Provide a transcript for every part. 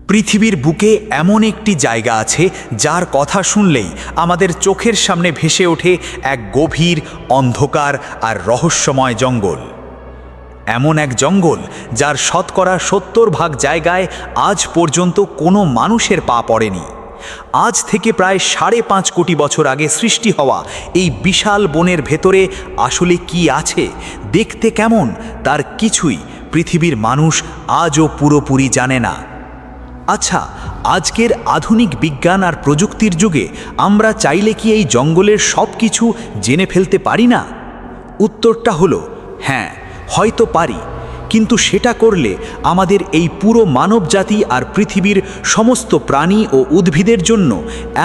পৃথিবীর বুকে এমন একটি জায়গা আছে যার কথা শুনলেই আমাদের চোখের সামনে ভেসে ওঠে এক গভীর অন্ধকার আর রহস্যময় জঙ্গল। এমন এক জঙ্গল যার শতকরা ৭০% জায়গায় আজ পর্যন্ত কোনো মানুষের পা পড়েনি। আজ থেকে প্রায় ৫.৫ কোটি বছর আগে সৃষ্টি হওয়া এই বিশাল বনের ভেতরে আসলে কি আছে, দেখতে কেমন, তার কিছুই পৃথিবীর মানুষ আজও পুরোপুরি জানে না। আচ্ছা, আজকের আধুনিক বিজ্ঞান আর প্রযুক্তির যুগে আমরা চাইলে কি এই জঙ্গলের সব কিছু জেনে ফেলতে পারি না? উত্তরটা হলো হ্যাঁ, হয়তো পারি, কিন্তু সেটা করলে আমাদের এই পুরো মানবজাতি আর পৃথিবীর সমস্ত প্রাণী ও উদ্ভিদের জন্য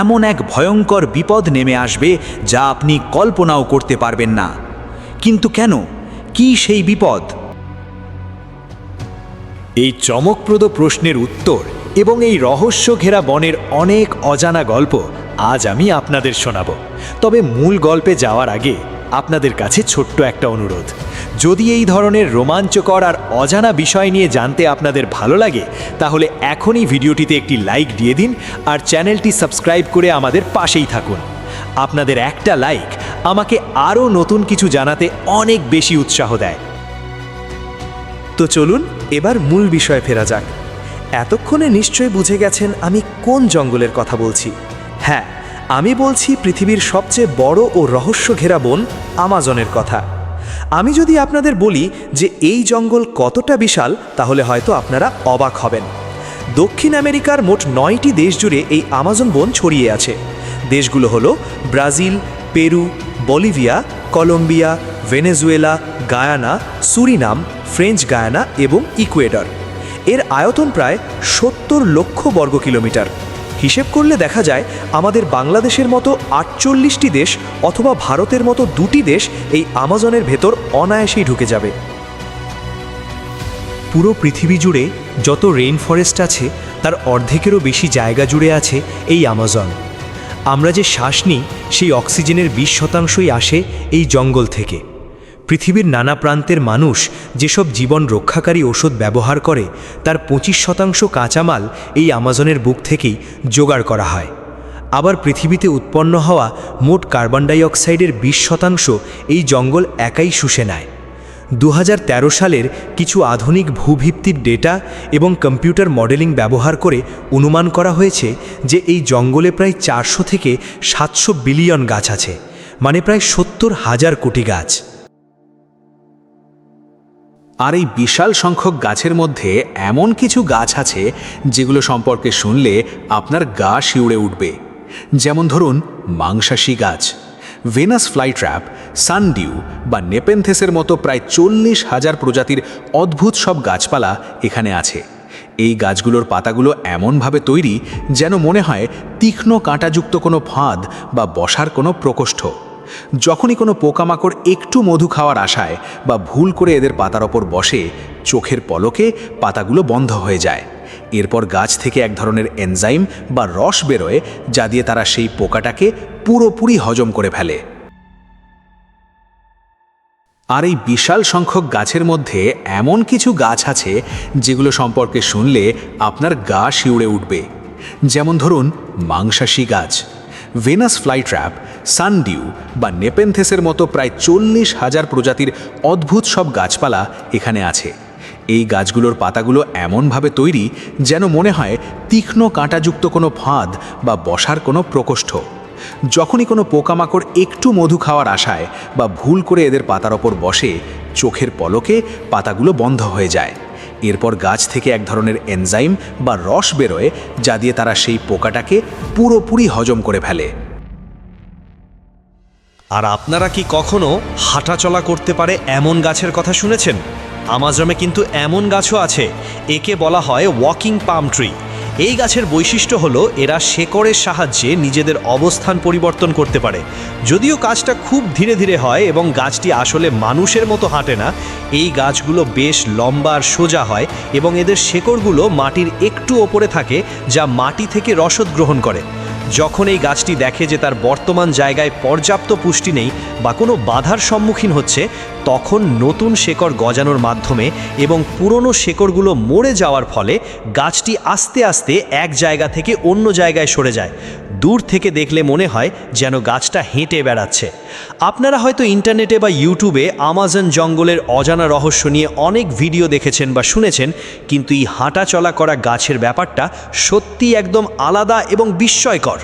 এমন এক ভয়ঙ্কর বিপদ নেমে আসবে যা আপনি কল্পনাও করতে পারবেন না। কিন্তু কেন? কি সেই বিপদ? এই চমকপ্রদ প্রশ্নের উত্তর এবং এই রহস্য ঘেরা বনের অনেক অজানা গল্প আজ আমি আপনাদের শোনাব। তবে মূল গল্পে যাওয়ার আগে আপনাদের কাছে ছোট্ট একটা অনুরোধ। যদি এই ধরনের রোমাঞ্চকর আর অজানা বিষয় নিয়ে জানতে আপনাদের ভালো লাগে, তাহলে এখনই ভিডিওটিতে একটি লাইক দিয়ে দিন আর চ্যানেলটি সাবস্ক্রাইব করে আমাদের পাশেই থাকুন। আপনাদের একটা লাইক আমাকে আরও নতুন কিছু জানাতে অনেক বেশি উৎসাহ দেয়। তো চলুন এবার মূল বিষয়ে ফেরা যাক। এতক্ষণে নিশ্চয়ই বুঝে গেছেন আমি কোন জঙ্গলের কথা বলছি। হ্যাঁ, আমি বলছি পৃথিবীর সবচেয়ে বড় ও রহস্য ঘেরা বন আমাজনের কথা। আমি যদি আপনাদের বলি যে এই জঙ্গল কতটা বিশাল, তাহলে হয়তো আপনারা অবাক হবেন। দক্ষিণ আমেরিকার মোট 9টি দেশ জুড়ে এই আমাজন বন ছড়িয়ে আছে। দেশগুলো হলো Brazil, Peru, Bolivia, Colombia, Venezuela, Guyana, Suriname, French Guiana এবং ইকুয়েডর। এর আয়তন প্রায় ৭০ লক্ষ বর্গ কিলোমিটার। হিসেব করলে দেখা যায় আমাদের বাংলাদেশের মতো ৪৮টি দেশ অথবা ভারতের মতো 2টি দেশ এই আমাজনের ভেতর অনায়াসেই ঢুকে যাবে। পুরো পৃথিবী জুড়ে যত রেইন ফরেস্ট আছে তার অর্ধেকেরও বেশি জায়গা জুড়ে আছে এই আমাজন। আমরা যে শ্বাস নিই সেই অক্সিজেনের 20% আসে এই জঙ্গল থেকে। পৃথিবীর নানা প্রান্তের মানুষ যেসব জীবন রক্ষাকারী ওষুধ ব্যবহার করে তার 25% কাঁচামাল এই আমাজনের বুক থেকেই জোগাড় করা হয়। আবার পৃথিবীতে উৎপন্ন হওয়া মোট কার্বন ডাই অক্সাইডের 20% এই জঙ্গল একাই শুষে নেয়। 2013 সালের কিছু আধুনিক ভূভিত্তিক ডেটা এবং কম্পিউটার মডেলিং ব্যবহার করে অনুমান করা হয়েছে যে এই জঙ্গলে প্রায় 400 থেকে 700 বিলিয়ন গাছ আছে, মানে প্রায় 70,000 কোটি গাছ। আর এই বিশাল সংখ্যক গাছের মধ্যে এমন কিছু গাছ আছে যেগুলো সম্পর্কে শুনলে আপনার গা শিউরে উঠবে। যেমন ধরুন মাংসাশী গাছ, ভেনাস ফ্লাইট্র্যাপ, সানডিউ বা নেপেনথেসের মতো প্রায় 40,000 প্রজাতির অদ্ভুত সব গাছপালা এখানে আছে। এই গাছগুলোর পাতাগুলো এমনভাবে তৈরি যেন মনে হয় তীক্ষ্ণ কাঁটাযুক্ত কোনো ফাঁদ বা বসার কোনো প্রকোষ্ঠ। যখনই কোনো পোকামাকড় একটু মধু খাওয়ার আশায় বা ভুল করে এদের পাতার ওপর বসে, চোখের পলকে পাতাগুলো বন্ধ হয়ে যায়। এরপর গাছ থেকে এক ধরনের এনজাইম বা রস বেরোয়, যা দিয়ে তারা সেই পোকাটাকে পুরোপুরি হজম করে ফেলে। আর এই বিশাল সংখ্যক গাছের মধ্যে এমন কিছু গাছ আছে যেগুলো সম্পর্কে শুনলে আপনার গা শিউরে উঠবে। যেমন ধরুন মাংসাশী গাছ, ভেনাস ফ্লাইট্র্যাপ, সানডিউ বা নেপেনথেসের মতো প্রায় 40,000 প্রজাতির অদ্ভুত সব গাছপালা এখানে আছে। এই গাছগুলোর পাতাগুলো এমনভাবে তৈরি যেন মনে হয় তীক্ষ্ণ কাঁটাযুক্ত কোনো ফাঁদ বা বসার কোনো প্রকোষ্ঠ। যখনই কোনো পোকামাকড় একটু মধু খাওয়ার আশায় বা ভুল করে এদের পাতার ওপর বসে, চোখের পলকে পাতাগুলো বন্ধ হয়ে যায়। এরপর গাছ থেকে এক ধরনের এনজাইম বা রস বেরোয়, যা দিয়ে তারা সেই পোকাটাকে পুরোপুরি হজম করে ফেলে। আর আপনারা কি কখনো হাঁটাচলা করতে পারে এমন গাছের কথা শুনেছেন? আমাজনে কিন্তু এমন গাছও আছে, একে বলা হয় ওয়াকিং পাম ট্রি। এই গাছের বৈশিষ্ট্য হলো এরা শেকড়ের সাহায্যে নিজেদের অবস্থান পরিবর্তন করতে পারে। যদিও কাজটা খুব ধীরে ধীরে হয় এবং গাছটি আসলে মানুষের মতো হাঁটে না, এই গাছগুলো বেশ লম্বা আর সোজা হয় এবং এদের শেকড়গুলো মাটির একটু ওপরে থাকে, যা মাটি থেকে রসদ গ্রহণ করে। যখন এই গাছটি দেখে যে তার বর্তমান জায়গায় পর্যাপ্ত পুষ্টি নেই বা কোনো বাধার সম্মুখীন হচ্ছে, তখন নতুন শেকড় গজানোর মাধ্যমে এবং পুরনো শেকড়গুলো মরে যাওয়ার ফলে গাছটি আস্তে আস্তে এক জায়গা থেকে অন্য জায়গায় সরে যায়। দূর থেকে দেখলে মনে হয় যেন গাছটা হেঁটে বেড়াচ্ছে। আপনারা হয়তো ইন্টারনেটে বা ইউটিউবে আমাজন জঙ্গলের অজানা রহস্য নিয়ে অনেক ভিডিও দেখেছেন বা শুনেছেন, কিন্তু এই হাঁটা চলা করা গাছের ব্যাপারটা সত্যি একদম আলাদা এবং বিস্ময়কর।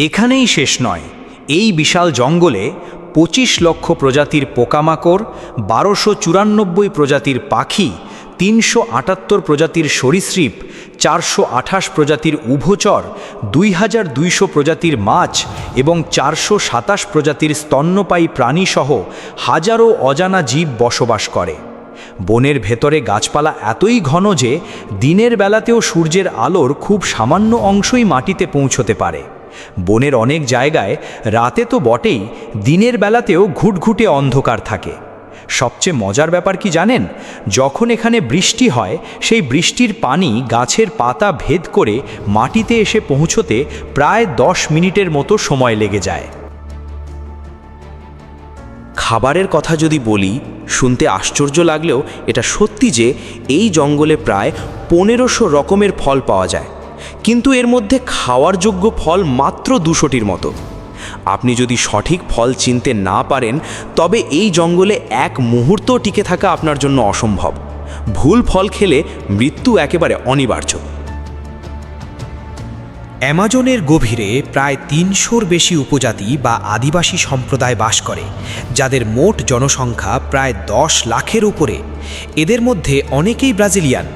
এখানেই শেষ নয়। এই বিশাল জঙ্গলে 25 লক্ষ প্রজাতির পোকামাকড়, 1294 প্রজাতির পাখি, 378 প্রজাতির সরীসৃপ, 428 প্রজাতির উভচর, 2200 প্রজাতির মাছ এবং 427 প্রজাতির স্তন্যপায়ী প্রাণীসহ হাজারো অজানা জীব বসবাস করে। বনের ভেতরে গাছপালা এতই ঘন যে দিনের বেলাতেও সূর্যের আলোর খুব সামান্য অংশই মাটিতে পৌঁছতে পারে। বনের অনেক জায়গায় রাতে তো বটেই, দিনের বেলাতেও ঘুটঘুটে অন্ধকার থাকে। সবচেয়ে মজার ব্যাপার কি জানেন? যখন এখানে বৃষ্টি হয়, সেই বৃষ্টির পানি গাছের পাতা ভেদ করে মাটিতে এসে পৌঁছতে প্রায় 10 মিনিটের মতো সময় লেগে যায়। খাবারের কথা যদি বলি, শুনতে আশ্চর্য লাগলেও এটা সত্যি যে এই জঙ্গলে প্রায় 1500 রকমের ফল পাওয়া যায়, কিন্তু এর মধ্যে খাওয়ার যোগ্য ফল মাত্র 200টির মতো। আপনি যদি সঠিক ফল চিনতে না পারেন, তবে এই জঙ্গলে এক মুহূর্ত টিকে থাকা আপনার জন্য অসম্ভব। ভুল ফল খেলে মৃত্যু একেবারে অনিবার্য। অ্যামাজনের গভীরে প্রায় 300-র বেশি উপজাতি বা আদিবাসী সম্প্রদায় বাস করে, যাদের মোট জনসংখ্যা প্রায় 10 লাখের উপরে। এদের মধ্যে অনেকেই ব্রাজিলিয়ান।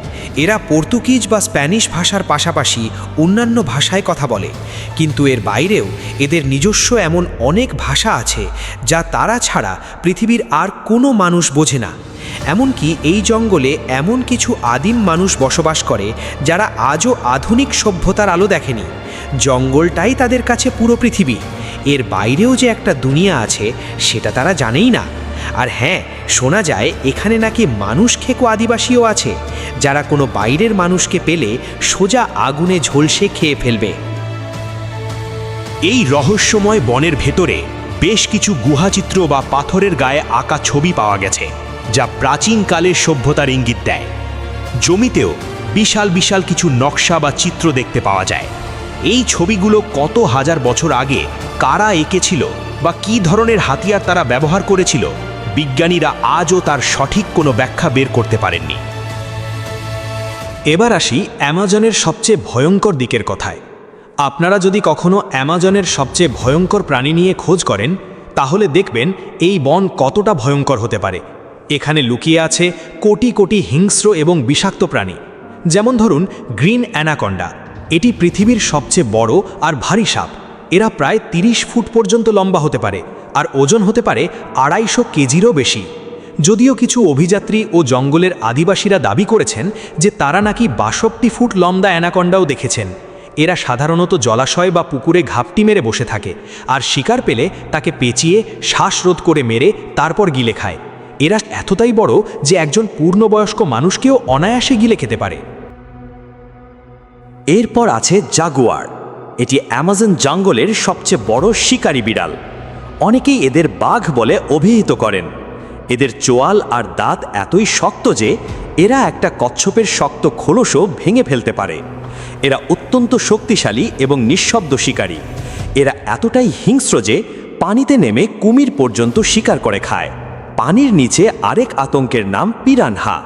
এরা পর্তুগিজ বা স্প্যানিশ ভাষার পাশাপাশি অন্যান্য ভাষায় কথা বলে, কিন্তু এর বাইরেও এদের নিজস্ব এমন অনেক ভাষা আছে যা তারা ছাড়া পৃথিবীর আর কোনো মানুষ বোঝে না। এমনকি এই জঙ্গলে এমন কিছু আদিম মানুষ বসবাস করে যারা আজও আধুনিক সভ্যতার আলো দেখেনি। জঙ্গলটাই তাদের কাছে পুরো পৃথিবী। এর বাইরেও যে একটা দুনিয়া আছে সেটা তারা জানেই না। আর হ্যাঁ, শোনা যায় এখানে নাকি মানুষ খেকো আদিবাসীও আছে, যারা কোনো বাইরের মানুষকে পেলে সোজা আগুনে ঝলসে খেয়ে ফেলবে। এই রহস্যময় বনের ভেতরে বেশ কিছু গুহাচিত্র বা পাথরের গায়ে আঁকা ছবি পাওয়া গেছে, যা প্রাচীনকালের সভ্যতার ইঙ্গিত দেয়। জমিতেও বিশাল বিশাল কিছু নকশা বা চিত্র দেখতে পাওয়া যায়। এই ছবিগুলো কত হাজার বছর আগে কারা এঁকেছিল বা কী ধরনের হাতিয়ার তারা ব্যবহার করেছিল, বিজ্ঞানীরা আজও তার সঠিক কোনো ব্যাখ্যা বের করতে পারেননি। এবার আসি অ্যামাজনের সবচেয়ে ভয়ঙ্কর দিকের কথায়। আপনারা যদি কখনো অ্যামাজনের সবচেয়ে ভয়ঙ্কর প্রাণী নিয়ে খোঁজ করেন, তাহলে দেখবেন এই বন কতটা ভয়ঙ্কর হতে পারে। এখানে লুকিয়ে আছে কোটি কোটি হিংস্র এবং বিষাক্ত প্রাণী। যেমন ধরুন গ্রিন অ্যানাকন্ডা। এটি পৃথিবীর সবচেয়ে বড় আর ভারী সাপ। এরা প্রায় 30 ফুট পর্যন্ত লম্বা হতে পারে আর ওজন হতে পারে 250 কেজিরও বেশি। যদিও কিছু অভিযাত্রী ও জঙ্গলের আদিবাসীরা দাবি করেছেন যে তারা নাকি 62 ফুট লম্বা অ্যানাকন্ডাও দেখেছেন। এরা সাধারণত জলাশয় বা পুকুরে ঘাপটি মেরে বসে থাকে, আর শিকার পেলে তাকে পেঁচিয়ে শ্বাসরোধ করে মেরে তারপর গিলে খায়। এরা এতটাই বড় যে একজন পূর্ণবয়স্ক মানুষকেও অনায়াসে গিলে খেতে পারে। এরপর আছে জাগুয়ার। এটি অ্যামাজন জঙ্গলের সবচেয়ে বড় শিকারী বিড়াল। অনেকেই এদের বাঘ বলে অভিহিত করেন। এদের চোয়াল আর দাঁত এতই শক্ত যে এরা একটা কচ্ছপের শক্ত খোলসও ভেঙে ফেলতে পারে। এরা অত্যন্ত শক্তিশালী এবং নিঃশব্দ শিকারী। এরা এতটাই হিংস্র যে পানিতে নেমে কুমির পর্যন্ত শিকার করে খায়। পানির নিচে আরেক আতঙ্কের নাম পিরানহা।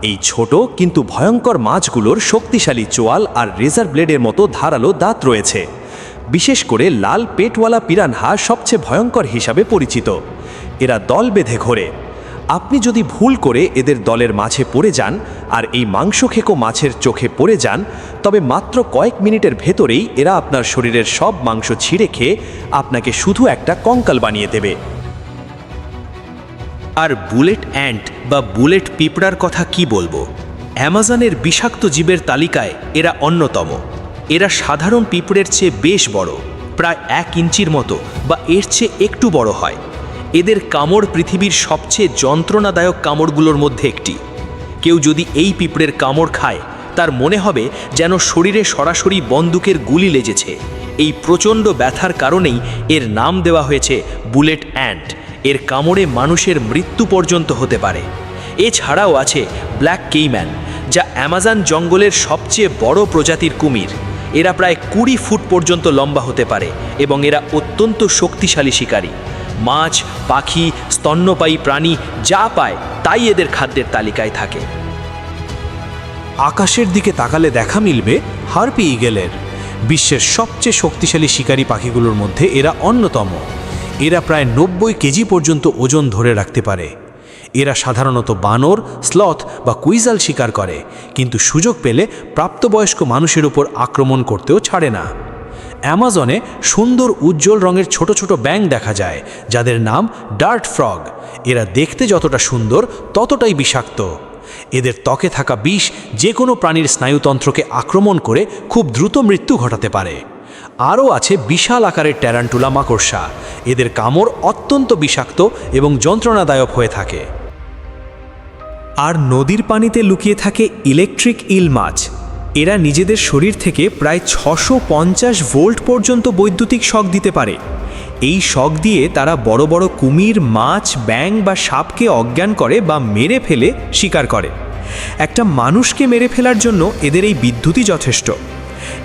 এই ছোট কিন্তু ভয়ঙ্কর মাছগুলোর শক্তিশালী চোয়াল আর রেজার ব্লেডের মতো ধারালো দাঁত রয়েছে। বিশেষ করে লাল পেটওয়ালা পিরানহা সবচেয়ে ভয়ঙ্কর হিসাবে পরিচিত। এরা দল বেঁধে ঘোরে। আপনি যদি ভুল করে এদের দলের মাঝে পড়ে যান আর এই মাংস খেকো মাছের চোখে পড়ে যান, তবে মাত্র কয়েক মিনিটের ভেতরেই এরা আপনার শরীরের সব মাংস ছিঁড়ে খেয়ে আপনাকে শুধু একটা কঙ্কাল বানিয়ে দেবে। আর বুলেট অ্যান্ট বা বুলেট পিঁপড়ার কথা কি বলবো? অ্যামাজনের বিষাক্ত জীবের তালিকায় এরা অন্যতম। এরা সাধারণ পিঁপড়ের চেয়ে বেশ বড়, প্রায় 1 ইঞ্চির মতো বা এর চেয়ে একটু বড় হয়। এদের কামড় পৃথিবীর সবচেয়ে যন্ত্রণাদায়ক কামড়গুলোর মধ্যে একটি। কেউ যদি এই পিঁপড়ের কামড় খায়, তার মনে হবে যেন শরীরে সরাসরি বন্দুকের গুলি লেগেছে। এই প্রচণ্ড ব্যথার কারণেই এর নাম দেওয়া হয়েছে বুলেট অ্যান্ট। এর কামড়ে মানুষের মৃত্যু পর্যন্ত হতে পারে। এছাড়াও আছে ব্ল্যাক কেইম্যান, যা অ্যামাজন জঙ্গলের সবচেয়ে বড় প্রজাতির কুমির। এরা প্রায় 20 ফুট পর্যন্ত লম্বা হতে পারে এবং এরা অত্যন্ত শক্তিশালী শিকারী। মাছ, পাখি, স্তন্যপায়ী প্রাণী যা পায় তাই এদের খাদ্যের তালিকায় থাকে। আকাশের দিকে তাকালে দেখা মিলবে হার্পি ঈগলের। বিশ্বের সবচেয়ে শক্তিশালী শিকারী পাখিগুলোর মধ্যে এরা অন্যতম। এরা প্রায় 90 কেজি পর্যন্ত ওজন ধরে রাখতে পারে। এরা সাধারণত বানর, স্লথ বা কুইজাল শিকার করে, কিন্তু সুযোগ পেলে প্রাপ্তবয়স্ক মানুষের উপর আক্রমণ করতেও ছাড়ে না। অ্যামাজনে সুন্দর উজ্জ্বল রঙের ছোট ছোট ব্যাঙ দেখা যায়, যাদের নাম ডার্ট ফ্রগ। এরা দেখতে যতটা সুন্দর ততটাই বিষাক্ত। এদের ত্বকে থাকা বিষ যে কোনো প্রাণীর স্নায়ুতন্ত্রকে আক্রমণ করে খুব দ্রুত মৃত্যু ঘটাতে পারে। আরও আছে বিশাল আকারের ট্যারান্টুলা মাকড়সা। এদের কামড় অত্যন্ত বিষাক্ত এবং যন্ত্রণাদায়ক হয়ে থাকে। আর নদীর পানিতে লুকিয়ে থাকে ইলেকট্রিক ইল মাছ। এরা নিজেদের শরীর থেকে প্রায় 650 ভোল্ট পর্যন্ত বৈদ্যুতিক শক দিতে পারে। এই শক দিয়ে তারা বড় বড় কুমির, মাছ, ব্যাঙ বা সাপকে অজ্ঞান করে বা মেরে ফেলে শিকার করে। একটা মানুষকে মেরে ফেলার জন্য এদের এই বিদ্যুৎই যথেষ্ট।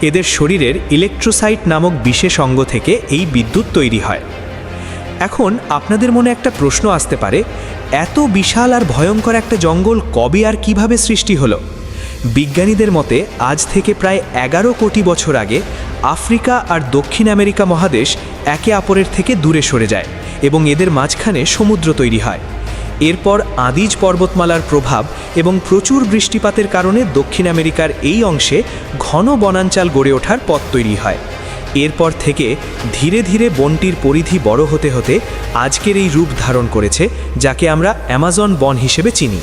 এদের শরীরের ইলেকট্রোসাইট নামক বিশেষ অঙ্গ থেকে এই বিদ্যুৎ তৈরি হয়। এখন আপনাদের মনে একটা প্রশ্ন আসতে পারে, এত বিশাল আর ভয়ঙ্কর একটা জঙ্গল কবে আর কিভাবে সৃষ্টি হলো? বিজ্ঞানীদের মতে আজ থেকে প্রায় 11 কোটি বছর আগে আফ্রিকা আর দক্ষিণ আমেরিকা মহাদেশ একে অপরের থেকে দূরে সরে যায় এবং এদের মাঝখানে সমুদ্র তৈরি হয়। এরপর আদিজ পর্বতমালার প্রভাব এবং প্রচুর বৃষ্টিপাতের কারণে দক্ষিণ আমেরিকার এই অংশে ঘন বনাঞ্চল গড়ে ওঠার পথ তৈরি হয়। এরপর থেকে ধীরে ধীরে বনটির পরিধি বড় হতে হতে আজকের এই রূপ ধারণ করেছে, যাকে আমরা অ্যামাজন বন হিসেবে চিনি।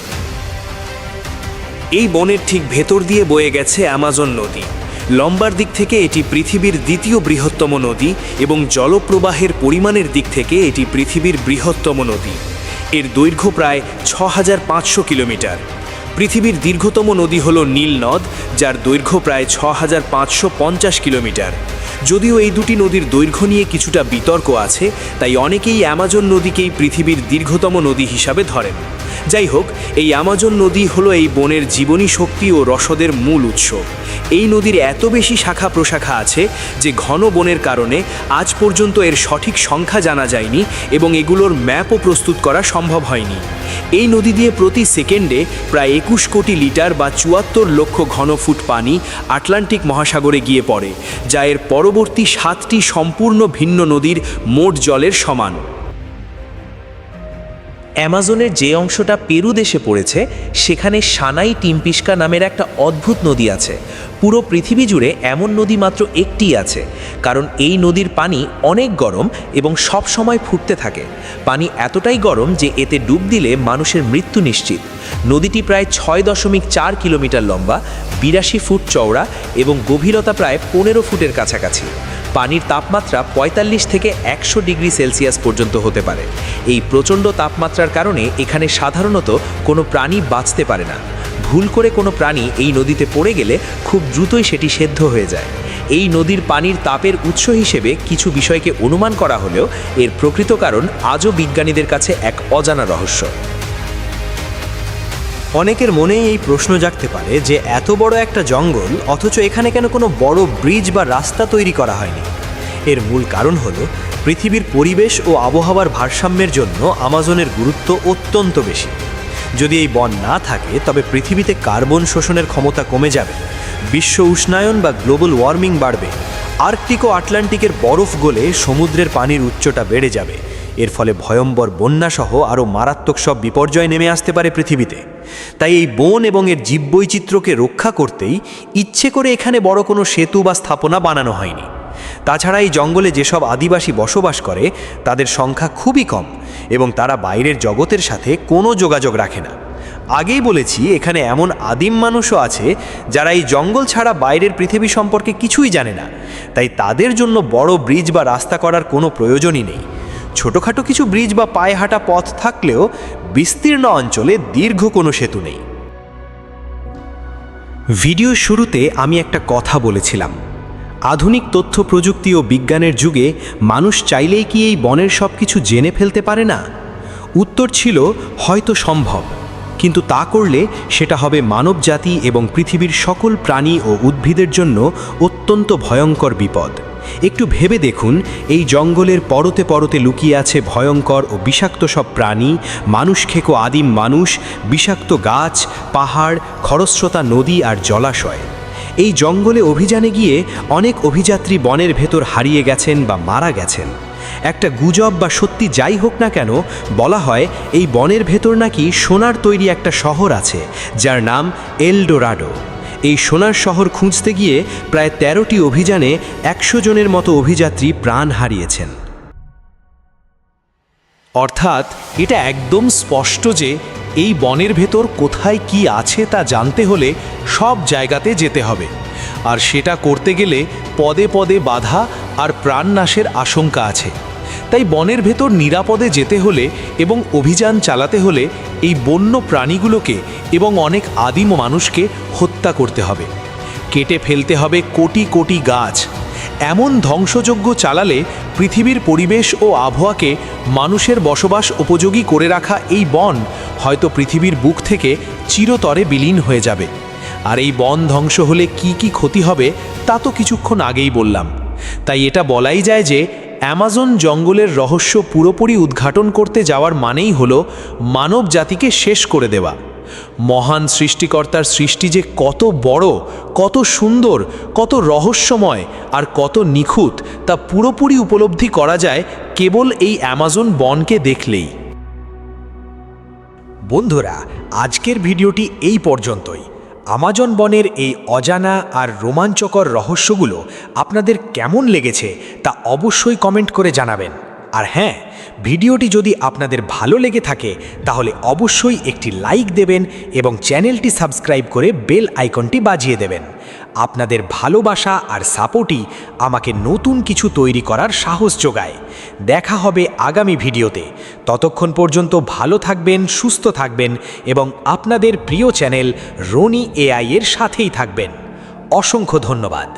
এই বনের ঠিক ভেতর দিয়ে বয়ে গেছে অ্যামাজন নদী। লম্বার দিক থেকে এটি পৃথিবীর দ্বিতীয় বৃহত্তম নদী এবং জলপ্রবাহের পরিমাণের দিক থেকে এটি পৃথিবীর বৃহত্তম নদী। এর দৈর্ঘ্য প্রায় 6500 কিলোমিটার। পৃথিবীর দীর্ঘতম নদী হল নীল নদ, যার দৈর্ঘ্য প্রায় 6550 কিলোমিটার। যদিও এই দুটি নদীর দৈর্ঘ্য নিয়ে কিছুটা বিতর্ক আছে, তাই অনেকেই অ্যামাজন নদীকেই পৃথিবীর দীর্ঘতম নদী হিসাবে ধরেন। যাই হোক, এই অ্যামাজন নদী হলো এই বনের জীবনী শক্তি ও রসদের মূল উৎস। এই নদীর এত বেশি শাখা প্রশাখা আছে যে ঘন বনের কারণে আজ পর্যন্ত এর সঠিক সংখ্যা জানা যায়নি এবং এগুলোর ম্যাপও প্রস্তুত করা সম্ভব হয়নি। এই নদী দিয়ে প্রতি সেকেন্ডে প্রায় 21 কোটি লিটার বা 74 লক্ষ ঘনফুট পানি আটলান্টিক মহাসাগরে গিয়ে পড়ে, যা এর পরবর্তী 7টি সম্পূর্ণ ভিন্ন নদীর মোট জলের সমান। অ্যামাজনের যে অংশটা পেরু দেশে পড়েছে সেখানে সানাই টিম্পিস্কা নামের একটা অদ্ভুত নদী আছে। পুরো পৃথিবী জুড়ে এমন নদী মাত্র একটিই আছে, কারণ এই নদীর পানি অনেক গরম এবং সব সময় ফুটতে থাকে। পানি এতটাই গরম যে এতে ডুব দিলে মানুষের মৃত্যু নিশ্চিত। নদীটি প্রায় 6.4 কিলোমিটার লম্বা, 82 ফুট চওড়া এবং গভীরতা প্রায় 15 ফুটের কাছাকাছি। পানির তাপমাত্রা 45 থেকে 100 ডিগ্রি সেলসিয়াস পর্যন্ত হতে পারে। এই প্রচণ্ড তাপমাত্রার কারণে এখানে সাধারণত কোনো প্রাণী বাঁচতে পারে না। ভুল করে কোনো প্রাণী এই নদীতে পড়ে গেলে খুব দ্রুতই সেটি সেদ্ধ হয়ে যায়। এই নদীর পানির তাপের উৎস হিসেবে কিছু বিষয়কে অনুমান করা হলেও এর প্রকৃত কারণ আজও বিজ্ঞানীদের কাছে এক অজানা রহস্য। অনেকের মনেই এই প্রশ্ন জাগতে পারে যে এত বড় একটা জঙ্গল, অথচ এখানে কেন কোনো বড় ব্রিজ বা রাস্তা তৈরি করা হয়নি? এর মূল কারণ হলো পৃথিবীর পরিবেশ ও আবহাওয়ার ভারসাম্যের জন্য আমাজনের গুরুত্ব অত্যন্ত বেশি। যদি এই বন না থাকে তবে পৃথিবীতে কার্বন শোষণের ক্ষমতা কমে যাবে, বিশ্ব উষ্ণায়ন বা গ্লোবাল ওয়ার্মিং বাড়বে, আর্কটিক ও আটলান্টিকের বরফ গলে সমুদ্রের পানির উচ্চতা বেড়ে যাবে। এর ফলে ভয়ঙ্কর বন্যাসহ আরও মারাত্মক সব বিপর্যয় নেমে আসতে পারে পৃথিবীতে। তাই এই বন এবং এর জীববৈচিত্র্যকে রক্ষা করতেই ইচ্ছে করে এখানে বড় কোনো সেতু বা স্থাপনা বানানো হয়নি। তাছাড়া এই জঙ্গলে যেসব আদিবাসী বসবাস করে তাদের সংখ্যা খুবই কম এবং তারা বাইরের জগতের সাথে কোনো যোগাযোগ রাখে না। আগেই বলেছি, এখানে এমন আদিম মানুষও আছে যারা এই জঙ্গল ছাড়া বাইরের পৃথিবী সম্পর্কে কিছুই জানে না। তাই তাদের জন্য বড় ব্রিজ বা রাস্তা করার কোনো প্রয়োজনই নেই। ছোটোখাটো কিছু ব্রিজ বা পায়ে হাঁটা পথ থাকলেও বিস্তীর্ণ অঞ্চলে দীর্ঘ কোনো সেতু নেই। ভিডিও শুরুতে আমি একটা কথা বলেছিলাম, আধুনিক তথ্য প্রযুক্তি ও বিজ্ঞানের যুগে মানুষ চাইলেই কি এই বনের সব কিছু জেনে ফেলতে পারে না? উত্তর ছিল হয়তো সম্ভব, কিন্তু তা করলে সেটা হবে মানবজাতি এবং পৃথিবীর সকল প্রাণী ও উদ্ভিদের জন্য অত্যন্ত ভয়ঙ্কর বিপদ। একটু ভেবে দেখুন, এই জঙ্গলের পরতে পরতে লুকিয়ে আছে ভয়ঙ্কর ও বিষাক্ত সব প্রাণী, মানুষ খেকো আদিম মানুষ, বিষাক্ত গাছ, পাহাড়, খরস্রোতা নদী আর জলাশয়। এই জঙ্গলে অভিযানে গিয়ে অনেক অভিযাত্রী বনের ভেতর হারিয়ে গেছেন বা মারা গেছেন। একটা গুজব বা সত্যি যাই হোক না কেন, বলা হয় এই বনের ভেতর নাকি সোনার তৈরি একটা শহর আছে, যার নাম এল ডোরাডো। এই সোনার শহর খুঁজতে গিয়ে প্রায় ১৩টি অভিযানে ১০০ জনের মতো অভিযাত্রী প্রাণ হারিয়েছেন। অর্থাৎ এটা একদম স্পষ্ট যে এই বনের ভেতর কোথায় কি আছে তা জানতে হলে সব জায়গাতে যেতে হবে, আর সেটা করতে গেলে পদে পদে বাধা আর প্রাণনাশের আশঙ্কা আছে। তাই বনের ভেতর নিরাপদে যেতে হলে এবং অভিযান চালাতে হলে এই বন্য প্রাণীগুলোকে এবং অনেক আদিম মানুষকে হত্যা করতে হবে, কেটে ফেলতে হবে কোটি কোটি গাছ। এমন ধ্বংসযজ্ঞ চালালে পৃথিবীর পরিবেশ ও আবহাওয়াকে মানুষের বসবাস উপযোগী করে রাখা এই বন হয়তো পৃথিবীর বুক থেকে চিরতরে বিলীন হয়ে যাবে। আর এই বন ধ্বংস হলে কি কি ক্ষতি হবে তা তো কিছুক্ষণ আগেই বললাম। তাই এটা বলাই যায় যে অ্যামাজন জঙ্গলের রহস্য পুরোপুরি উদ্ঘাটন করতে যাওয়ার মানেই হলো মানব জাতিকে শেষ করে দেওয়া। মহান সৃষ্টিকর্তার সৃষ্টি যে কত বড়, কত সুন্দর, কত রহস্যময় আর কত নিখুঁত তা পুরোপুরি উপলব্ধি করা যায় কেবল এই অ্যামাজন বনকে দেখলেই। বন্ধুরা, আজকের ভিডিওটি এই পর্যন্তই। আমাজন বনের এই অজানা আর রোমাঞ্চকর রহস্যগুলো আপনাদের কেমন লেগেছে তা অবশ্যই কমেন্ট করে জানাবেন। আর হ্যাঁ, ভিডিওটি যদি আপনাদের ভালো লেগে থাকে তাহলে অবশ্যই একটি লাইক দেবেন এবং চ্যানেলটি সাবস্ক্রাইব করে বেল আইকনটি বাজিয়ে দেবেন। আপনাদের ভালোবাসা আর সাপোর্টই আমাকে নতুন কিছু তৈরি করার সাহস যোগায়। দেখা হবে আগামী ভিডিওতে। ততক্ষণ পর্যন্ত ভালো থাকবেন, সুস্থ থাকবেন এবং আপনাদের প্রিয় চ্যানেল রনি এআই এর সাথেই থাকবেন। অসংখ্য ধন্যবাদ।